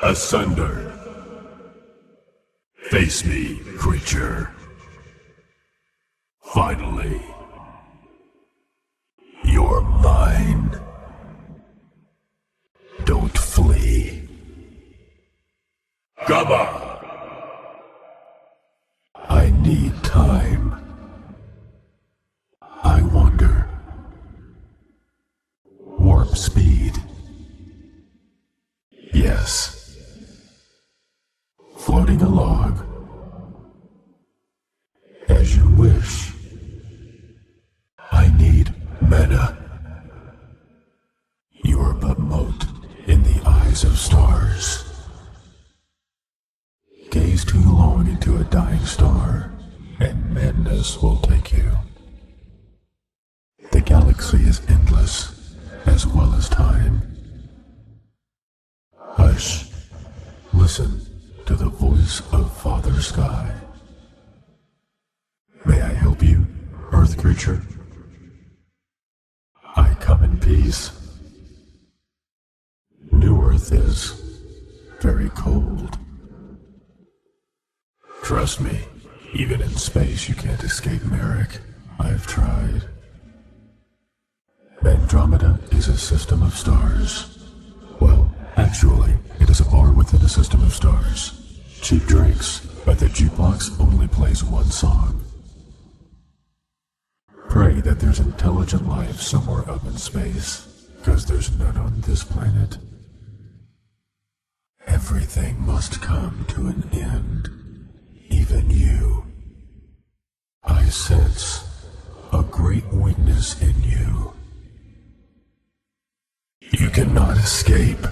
Asunder. Face me, creature. Finally. You're mine. Don't flee. Gaba! I need time. I wonder. Warp speed. Yes. Floating a log. As you wish. I need mana. You are but mote in the eyes of stars. Gaze too long into a dying star, and madness will take you. The galaxy is endless, as well as time. Hush. Listen to the voice of Father Sky. May I help you, Earth creature? I come in peace. Newerth is very cold. Trust me, even in space you can't escape Merrick. I've tried. Mandromeda is a system of stars. Well, actually, it is a bar within a system of stars. Cheap drinks, but the jukebox only plays one song. Pray that there's intelligent life somewhere up in space, because there's none on this planet. Everything must come to an end, even you. I sense a great weakness in you. You cannot escape.